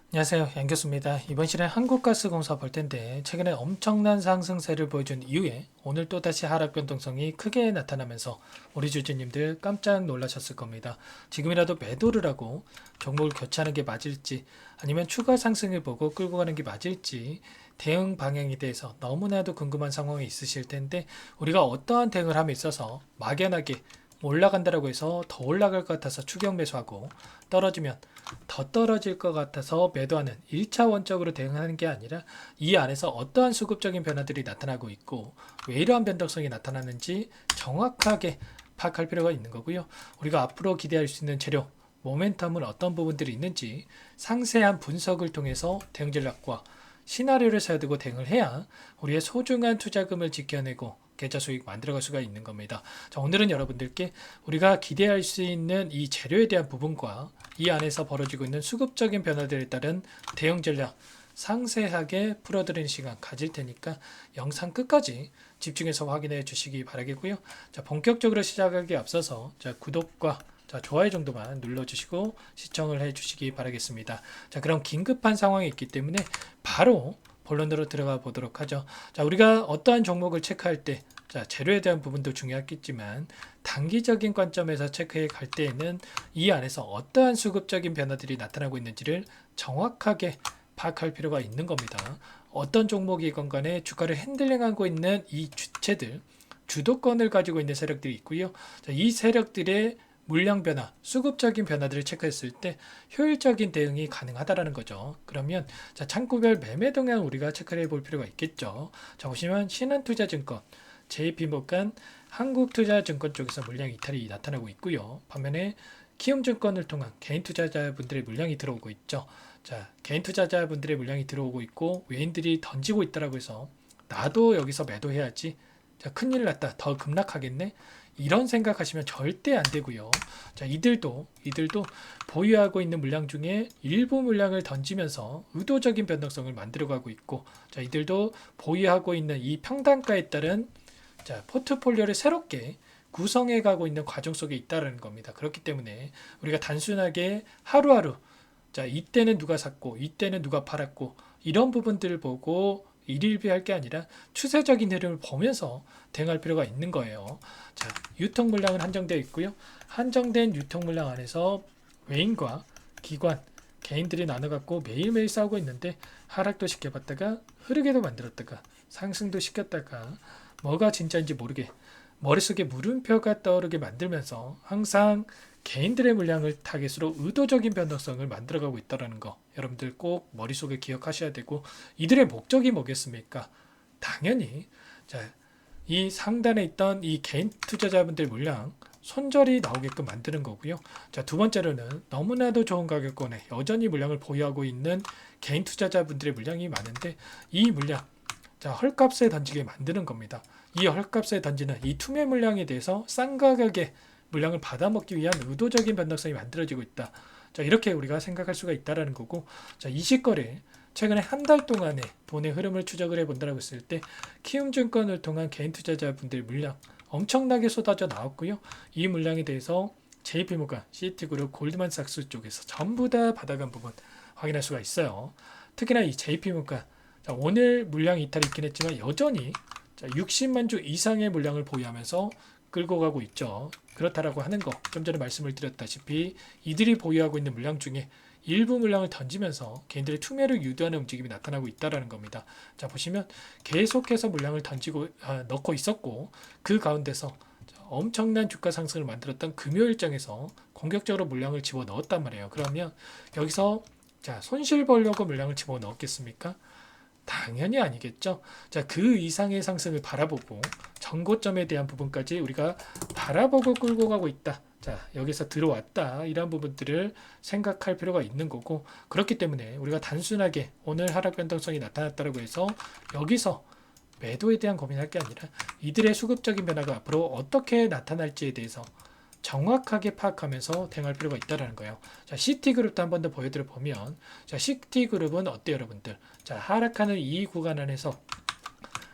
안녕하세요. 양교수입니다. 이번 시간에 한국가스공사 볼 텐데 최근에 엄청난 상승세를 보여준 이후에 오늘 또다시 하락 변동성이 크게 나타나면서 우리 주주님들 깜짝 놀라셨을 겁니다. 지금이라도 매도를 하고 종목을 교체하는 게 맞을지 아니면 추가 상승을 보고 끌고 가는 게 맞을지 대응 방향에 대해서 너무나도 궁금한 상황이 있으실 텐데 우리가 어떠한 대응을 함에 있어서 막연하게 올라간다라고 해서 더 올라갈 것 같아서 추격 매수하고 떨어지면 더 떨어질 것 같아서 매도하는 1차원적으로 대응하는 게 아니라 이 안에서 어떠한 수급적인 변화들이 나타나고 있고 왜 이러한 변동성이 나타나는지 정확하게 파악할 필요가 있는 거고요. 우리가 앞으로 기대할 수 있는 재료, 모멘텀은 어떤 부분들이 있는지 상세한 분석을 통해서 대응 전략과 시나리오를 세워두고 대응을 해야 우리의 소중한 투자금을 지켜내고 계좌 수익 만들어갈 수가 있는 겁니다. 자, 오늘은 여러분들께 우리가 기대할 수 있는 이 재료에 대한 부분과 이 안에서 벌어지고 있는 수급적인 변화들에 따른 대응 전략 상세하게 풀어드리는 시간 가질 테니까 영상 끝까지 집중해서 확인해 주시기 바라겠고요. 자, 본격적으로 시작하기 앞서서 구독과 좋아요 정도만 눌러주시고 시청을 해주시기 바라겠습니다. 자, 그럼 긴급한 상황이 있기 때문에 바로 본론으로 들어가 보도록 하죠. 자, 우리가 어떠한 종목을 체크할 때 재료에 대한 부분도 중요하겠지만 단기적인 관점에서 체크해 갈 때에는 이 안에서 어떠한 수급적인 변화들이 나타나고 있는지를 정확하게 파악할 필요가 있는 겁니다. 어떤 종목이건 간에 주가를 핸들링하고 있는 이 주체들, 주도권을 가지고 있는 세력들이 있고요. 자, 이 세력들의 물량 변화, 수급적인 변화들을 체크했을 때 효율적인 대응이 가능하다라는 거죠. 그러면 창구별 매매 동향 우리가 체크를 해볼 필요가 있겠죠. 자, 보시면 신한투자증권, JP모간, 한국투자증권 쪽에서 물량 이탈이 나타나고 있고요. 반면에 키움증권을 통한 개인 투자자분들의 물량이 들어오고 있죠. 자, 개인 투자자분들의 물량이 들어오고 있고 외인들이 던지고 있다라고 해서 나도 여기서 매도해야지. 자, 큰일 났다. 더 급락하겠네. 이런 생각하시면 절대 안 되고요. 자, 이들도 보유하고 있는 물량 중에 일부 물량을 던지면서 의도적인 변동성을 만들어가고 있고, 자, 이들도 보유하고 있는 이 평단가에 따른 포트폴리오를 새롭게 구성해 가고 있는 과정 속에 있다는 겁니다. 그렇기 때문에 우리가 단순하게 하루하루 이때는 누가 샀고 이때는 누가 팔았고 이런 부분들을 보고 일일비할 게 아니라 추세적인 흐름을 보면서 대응할 필요가 있는 거예요. 자, 유통 물량은 한정되어 있고요. 한정된 유통 물량 안에서 외인과 기관, 개인들이 나눠 갖고 매일매일 싸우고 있는데 하락도 시켜봤다가 흐르게도 만들었다가 상승도 시켰다가 뭐가 진짜인지 모르게 머릿속에 물음표가 떠오르게 만들면서 항상 개인들의 물량을 타겟으로 의도적인 변동성을 만들어가고 있다는 거 여러분들 꼭 머릿속에 기억하셔야 되고 이들의 목적이 뭐겠습니까? 당연히 이 상단에 있던 이 개인 투자자분들 물량 손절이 나오게끔 만드는 거고요. 자, 두 번째로는 너무나도 좋은 가격권에 여전히 물량을 보유하고 있는 개인 투자자분들의 물량이 많은데 이 물량 헐값에 던지게 만드는 겁니다. 이 헐값에 던지는 이 투매 물량에 대해서 싼 가격에 물량을 받아먹기 위한 의도적인 변동성이 만들어지고 있다. 자, 이렇게 우리가 생각할 수가 있다라는 거고, 자, 이 시거래 최근에 한 달 동안의 돈의 흐름을 추적을 해본다고 했을 때 키움증권을 통한 개인 투자자분들 물량 엄청나게 쏟아져 나왔고요. 이 물량에 대해서 JP모간, 시티그룹, 골드만삭스 쪽에서 전부 다 받아간 부분 확인할 수가 있어요. 특히나 이 JP모간 오늘 물량 이탈이 있긴 했지만 여전히 60만 주 이상의 물량을 보유하면서 끌고 가고 있죠. 그렇다라고 하는 거, 좀 전에 말씀을 드렸다시피 이들이 보유하고 있는 물량 중에 일부 물량을 던지면서 개인들의 투매를 유도하는 움직임이 나타나고 있다라는 겁니다. 자, 보시면 계속해서 물량을 던지고 넣고 있었고 그 가운데서 엄청난 주가 상승을 만들었던 금요일장에서 공격적으로 물량을 집어 넣었단 말이에요. 그러면 여기서 손실 보려고 물량을 집어 넣었겠습니까? 당연히 아니겠죠. 자, 그 이상의 상승을 바라보고 전고점에 대한 부분까지 우리가 바라보고 끌고 가고 있다. 자, 여기서 들어왔다. 이런 부분들을 생각할 필요가 있는 거고 그렇기 때문에 우리가 단순하게 오늘 하락 변동성이 나타났다고 해서 여기서 매도에 대한 고민할 게 아니라 이들의 수급적인 변화가 앞으로 어떻게 나타날지에 대해서 정확하게 파악하면서 대응할 필요가 있다는 거예요. 자, CT그룹도 한 번 더 보여드려 보면, 자, CT그룹은 어때요, 여러분들? 자, 하락하는 이 구간 안에서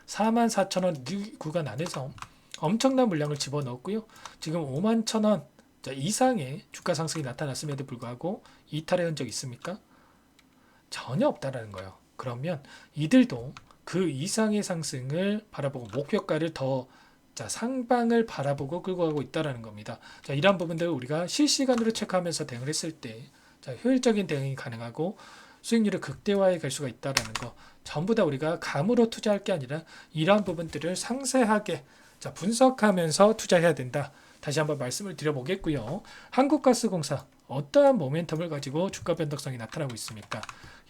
44,000원 이 구간 안에서 엄청난 물량을 집어넣었고요. 지금 51,000원 이상의 주가 상승이 나타났음에도 불구하고 이탈의 흔적이 있습니까? 전혀 없다라는 거예요. 그러면 이들도 그 이상의 상승을 바라보고 목표가를 더 상방을 바라보고 끌고 가고 있다라는 겁니다. 이러한 부분들을 우리가 실시간으로 체크하면서 대응을 했을 때 효율적인 대응이 가능하고 수익률을 극대화해 갈 수가 있다라는 거, 전부 다 우리가 감으로 투자할 게 아니라 이러한 부분들을 상세하게 분석하면서 투자해야 된다. 다시 한번 말씀을 드려보겠고요. 한국가스공사 어떠한 모멘텀을 가지고 주가 변동성이 나타나고 있습니까?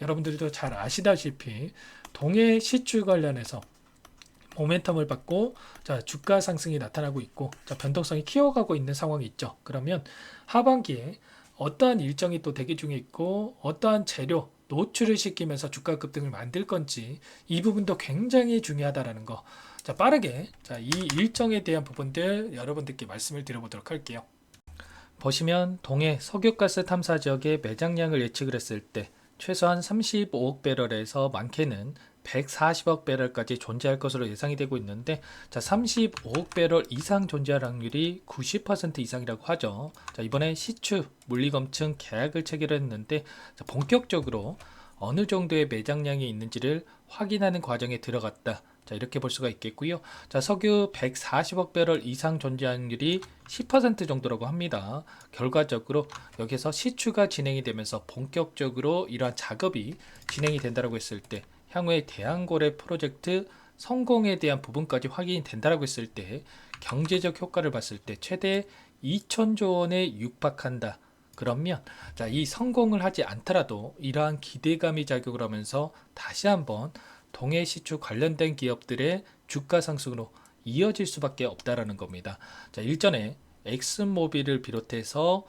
여러분들도 잘 아시다시피 동해 시추 관련해서 모멘텀을 받고 주가 상승이 나타나고 있고 변동성이 키워가고 있는 상황이 있죠. 그러면 하반기에 어떠한 일정이 또 대기 중에 있고 어떠한 재료 노출을 시키면서 주가 급등을 만들 건지 이 부분도 굉장히 중요하다라는 거. 빠르게 이 일정에 대한 부분들 여러분들께 말씀을 드려보도록 할게요. 보시면 동해 석유가스 탐사 지역의 매장량을 예측을 했을 때 최소한 35억 배럴에서 많게는 140억 배럴까지 존재할 것으로 예상이 되고 있는데 35억 배럴 이상 존재할 확률이 90% 이상이라고 하죠. 이번에 시추 물리검증 계약을 체결했는데 본격적으로 어느 정도의 매장량이 있는지를 확인하는 과정에 들어갔다. 이렇게 볼 수가 있겠고요. 석유 140억 배럴 이상 존재 확률이 10% 정도라고 합니다. 결과적으로 여기서 시추가 진행이 되면서 본격적으로 이러한 작업이 진행이 된다고 했을 때 향후에 대한고래 프로젝트 성공에 대한 부분까지 확인이 된다고 했을 때 경제적 효과를 봤을 때 최대 2천조 원에 육박한다. 그러면 이 성공을 하지 않더라도 이러한 기대감이 작용을 하면서 다시 한번 동해 시추 관련된 기업들의 주가 상승으로 이어질 수밖에 없다라는 겁니다. 일전에 엑슨모빌을 비롯해서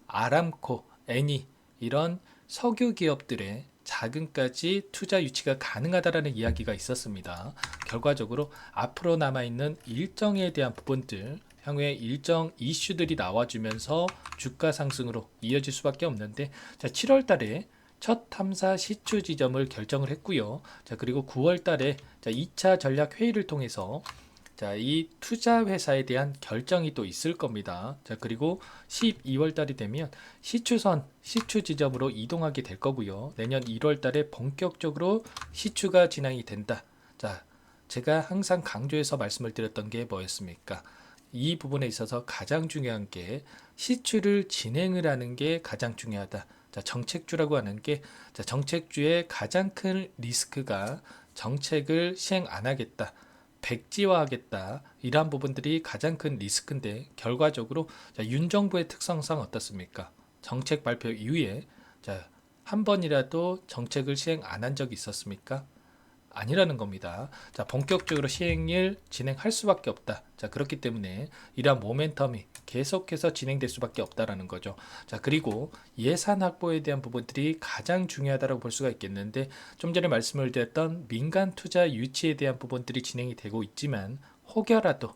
아람코, 애니 이런 석유 기업들의 자금까지 투자 유치가 가능하다라는 이야기가 있었습니다. 결과적으로 앞으로 남아있는 일정에 대한 부분들 향후에 일정 이슈들이 나와주면서 주가 상승으로 이어질 수밖에 없는데 7월 달에 첫 탐사 시추 지점을 결정을 했고요. 그리고 9월 달에 2차 전략 회의를 통해서 이 투자 회사에 대한 결정이 또 있을 겁니다. 그리고 12월 달이 되면 시추선, 시추 지점으로 이동하게 될 거고요. 내년 1월 달에 본격적으로 시추가 진행이 된다. 제가 항상 강조해서 말씀을 드렸던 게 뭐였습니까? 이 부분에 있어서 가장 중요한 게 시추를 진행을 하는 게 가장 중요하다. 정책주라고 하는 게 정책주의 가장 큰 리스크가 정책을 시행 안 하겠다. 백지화하겠다. 이러한 부분들이 가장 큰 리스크인데 결과적으로 윤 정부의 특성상 어떻습니까? 정책 발표 이후에 한 번이라도 정책을 시행 안 한 적이 있었습니까? 아니라는 겁니다. 본격적으로 시행을 진행할 수밖에 없다. 그렇기 때문에 이러한 모멘텀이 계속해서 진행될 수밖에 없다라는 거죠. 그리고 예산 확보에 대한 부분들이 가장 중요하다고 볼 수가 있겠는데 좀 전에 말씀을 드렸던 민간 투자 유치에 대한 부분들이 진행이 되고 있지만 혹여라도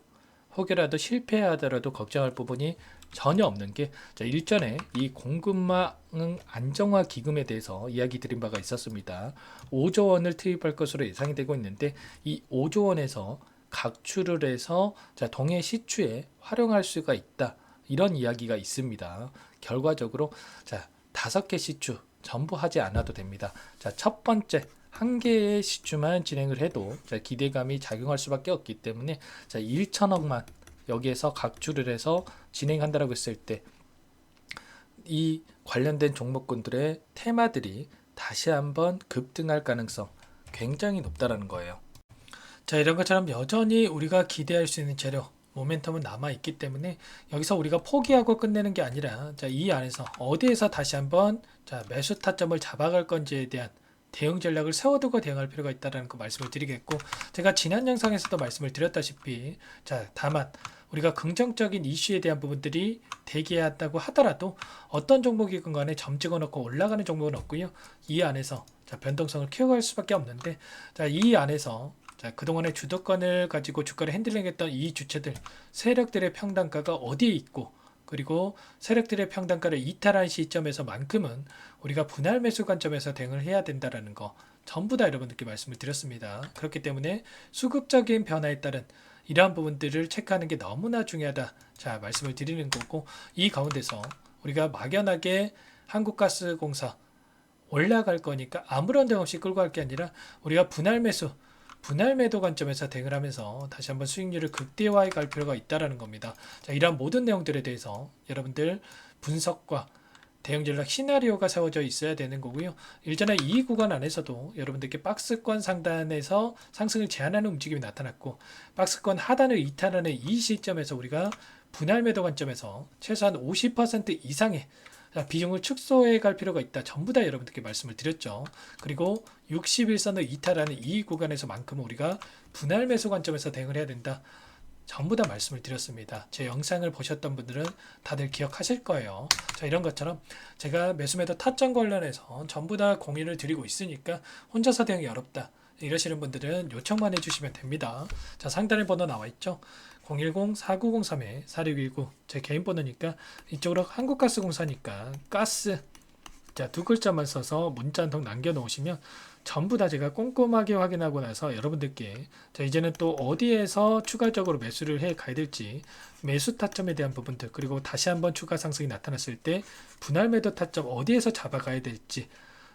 실패하더라도 걱정할 부분이 전혀 없는 게 일전에 이 공급망 안정화 기금에 대해서 이야기 드린 바가 있었습니다. 5조 원을 투입할 것으로 예상이 되고 있는데 이 5조 원에서 각출을 해서 동해 시추에 활용할 수가 있다. 이런 이야기가 있습니다. 결과적으로 5개 시추 전부 하지 않아도 됩니다. 첫 번째 한 개의 시추만 진행을 해도 기대감이 작용할 수밖에 없기 때문에 1천억만 여기에서 각출을 해서 진행한다고 했을 때 이 관련된 종목군들의 테마들이 다시 한번 급등할 가능성 굉장히 높다라는 거예요. 이런 것처럼 여전히 우리가 기대할 수 있는 재료 모멘텀은 남아있기 때문에 여기서 우리가 포기하고 끝내는 게 아니라 이 안에서 어디에서 다시 한번 매수 타점을 잡아갈 건지에 대한 대응 전략을 세워두고 대응할 필요가 있다는 거 말씀을 드리겠고, 제가 지난 영상에서도 말씀을 드렸다시피 다만 우리가 긍정적인 이슈에 대한 부분들이 대기한다고 하더라도 어떤 종목이건 간에 점 찍어놓고 올라가는 종목은 없고요. 이 안에서 변동성을 키워갈 수밖에 없는데 이 안에서 그동안의 주도권을 가지고 주가를 핸들링했던 이 주체들 세력들의 평단가가 어디에 있고, 그리고 세력들의 평단가를 이탈한 시점에서만큼은 우리가 분할 매수 관점에서 대응을 해야 된다는 거 전부 다 여러분들께 말씀을 드렸습니다. 그렇기 때문에 수급적인 변화에 따른 이러한 부분들을 체크하는 게 너무나 중요하다. 말씀을 드리는 거고, 이 가운데서 우리가 막연하게 한국가스공사 올라갈 거니까 아무런 데 없이 끌고 갈 게 아니라 우리가 분할 매도 관점에서 대응을 하면서 다시 한번 수익률을 극대화해 갈 필요가 있다라는 겁니다. 자, 이러한 모든 내용들에 대해서 여러분들 분석과 대응 전략 시나리오가 세워져 있어야 되는 거고요. 일전에 이 구간 안에서도 여러분들께 박스권 상단에서 상승을 제한하는 움직임이 나타났고, 박스권 하단을 이탈하는 이 시점에서 우리가 분할 매도 관점에서 최소한 50% 이상의 비중을 축소해 갈 필요가 있다. 전부 다 여러분들께 말씀을 드렸죠. 그리고 61선을 이탈하는 이 구간에서만큼은 우리가 분할 매수 관점에서 대응을 해야 된다. 전부 다 말씀을 드렸습니다. 제 영상을 보셨던 분들은 다들 기억하실 거예요. 자, 이런 것처럼 제가 매수매도 타점 관련해서 전부 다 공유를 드리고 있으니까 혼자서 대응이 어렵다, 이러시는 분들은 요청만 해주시면 됩니다. 자, 상단에 번호 나와 있죠. 010-4903-4619 제 개인 번호니까 이쪽으로 한국가스공사니까 가스, 자, 두 글자만 써서 문자 한 통 남겨놓으시면 전부 다 제가 꼼꼼하게 확인하고 나서 여러분들께 자, 이제는 또 어디에서 추가적으로 매수를 해 가야 될지, 매수 타점에 대한 부분들, 그리고 다시 한번 추가 상승이 나타났을 때 분할 매도 타점 어디에서 잡아가야 될지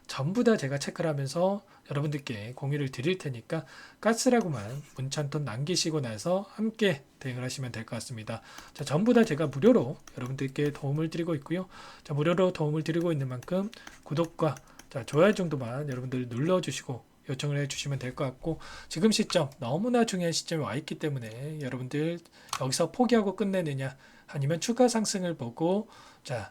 전부 다 제가 체크를 하면서 여러분들께 공유를 드릴 테니까 가스라고만 문자 한 통 남기시고 나서 함께 대응을 하시면 될 것 같습니다. 자, 전부 다 제가 무료로 여러분들께 도움을 드리고 있고요. 자, 무료로 도움을 드리고 있는 만큼 구독과 자, 좋아요 정도만 여러분들 눌러주시고 요청을 해주시면 될 것 같고, 지금 시점 너무나 중요한 시점에 와 있기 때문에 여러분들 여기서 포기하고 끝내느냐 아니면 추가 상승을 보고 자,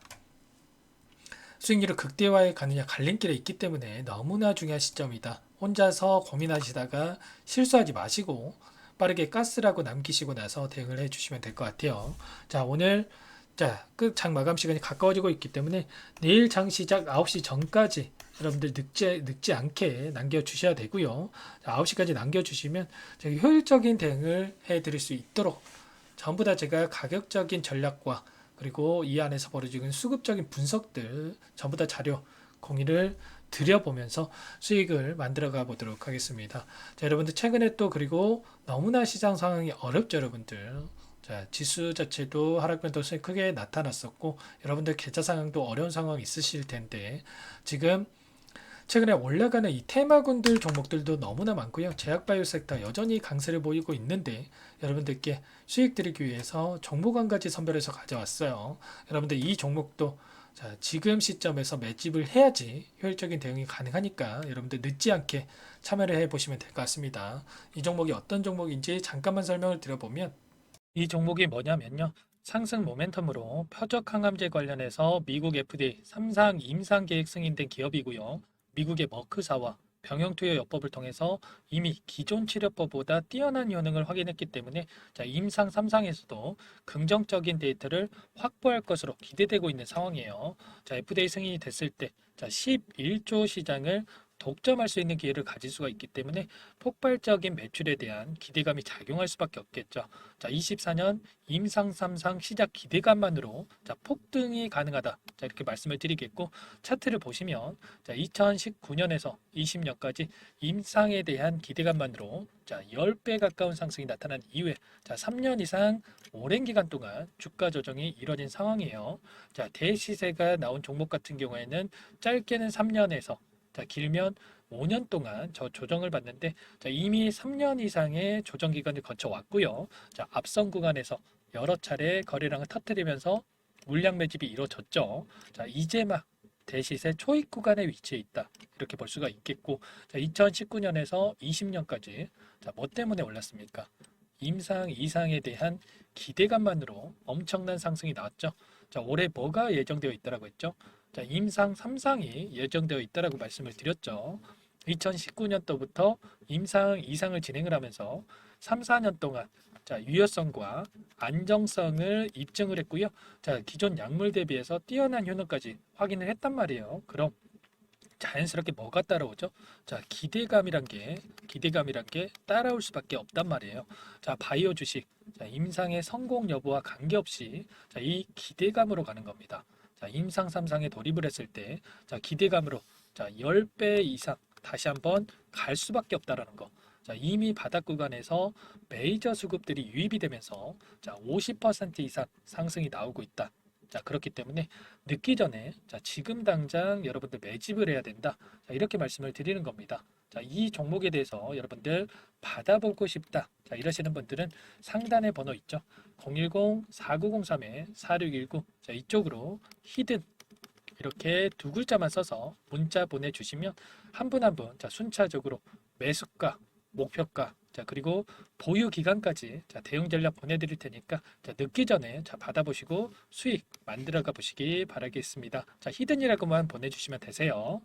수익률을 극대화해 가느냐 갈림길에 있기 때문에 너무나 중요한 시점이다. 혼자서 고민하시다가 실수하지 마시고 빠르게 가스라고 남기시고 나서 대응을 해주시면 될 것 같아요. 자, 오늘 자, 장 마감 시간이 가까워지고 있기 때문에 내일 장 시작 9시 전까지 여러분들 늦지 않게 남겨주셔야 되고요. 자, 9시까지 남겨주시면 제가 효율적인 대응을 해드릴 수 있도록 전부 다 제가 가격적인 전략과 그리고 이 안에서 벌어지는 수급적인 분석들 전부 다 자료 공유를 드려보면서 수익을 만들어가 보도록 하겠습니다. 자, 여러분들 최근에 또 그리고 너무나 시장 상황이 어렵죠, 여러분들. 자, 지수 자체도 하락 변동성이 크게 나타났었고 여러분들 계좌 상황도 어려운 상황이 있으실 텐데 지금 최근에 올라가는 이 테마군들 종목들도 너무나 많고요. 제약바이오 섹터 여전히 강세를 보이고 있는데 여러분들께 수익 드리기 위해서 종목 한 가지 선별해서 가져왔어요. 여러분들 이 종목도 자, 지금 시점에서 매집을 해야지 효율적인 대응이 가능하니까 여러분들 늦지 않게 참여를 해보시면 될 것 같습니다. 이 종목이 어떤 종목인지 잠깐만 설명을 드려보면 이 종목이 뭐냐면요. 상승 모멘텀으로 표적 항암제 관련해서 미국 FDA 3상 임상 계획 승인된 기업이고요. 미국의 머크사와 병용투여 요법을 통해서 이미 기존 치료법보다 뛰어난 효능을 확인했기 때문에 자, 임상 3상에서도 긍정적인 데이터를 확보할 것으로 기대되고 있는 상황이에요. 자, FDA 승인이 됐을 때 자, 11조 시장을 독점할 수 있는 기회를 가질 수가 있기 때문에 폭발적인 매출에 대한 기대감이 작용할 수밖에 없겠죠. 자, 24년 임상 3상 시작 기대감만으로 자, 폭등이 가능하다. 자, 이렇게 말씀을 드리겠고 차트를 보시면 자, 2019년에서 20년까지 임상에 대한 기대감만으로 자, 10배 가까운 상승이 나타난 이후에 자, 3년 이상 오랜 기간 동안 주가 조정이 이뤄진 상황이에요. 자, 대시세가 나온 종목 같은 경우에는 짧게는 3년에서 자, 길면 5년 동안 저 조정을 받는데 자, 이미 3년 이상의 조정 기간을 거쳐 왔고요. 자, 앞선 구간에서 여러 차례 거래량을 터뜨리면서 물량 매집이 이루어졌죠. 자, 이제 막 대시세 초입 구간에 위치해 있다. 이렇게 볼 수가 있겠고, 자, 2019년에서 20년까지 자, 뭐 때문에 올랐습니까? 임상 이상에 대한 기대감만으로 엄청난 상승이 나왔죠. 자, 올해 뭐가 예정되어 있다라고 했죠? 자, 임상 3상이 예정되어 있다라고 말씀을 드렸죠. 2019년도부터 임상 2상을 진행을 하면서 3, 4년 동안 자, 유효성과 안정성을 입증을 했고요. 자, 기존 약물 대비해서 뛰어난 효능까지 확인을 했단 말이에요. 그럼 자연스럽게 뭐가 따라오죠? 자, 기대감이란 게 따라올 수밖에 없단 말이에요. 자, 바이오 주식, 자, 임상의 성공 여부와 관계없이 자, 이 기대감으로 가는 겁니다. 자, 임상 3상에 돌입을 했을 때, 자, 기대감으로 자, 10배 이상 다시 한번 갈 수밖에 없다라는 거. 자, 이미 바닥 구간에서 메이저 수급들이 유입이 되면서 자, 50% 이상 상승이 나오고 있다. 자, 그렇기 때문에 늦기 전에 자, 지금 당장 여러분들 매집을 해야 된다. 자, 이렇게 말씀을 드리는 겁니다. 자, 이 종목에 대해서 여러분들 받아보고 싶다. 자, 이러시는 분들은 상단에 번호 있죠. 010-4903-4619. 자, 이쪽으로 히든 이렇게 두 글자만 써서 문자 보내주시면 한 분 한 분 자, 순차적으로 매수가, 목표가, 자, 그리고 보유 기간까지 자, 대응 전략 보내드릴 테니까 자, 늦기 전에 자, 받아보시고 수익 만들어가 보시기 바라겠습니다. 자, 히든이라고만 보내주시면 되세요.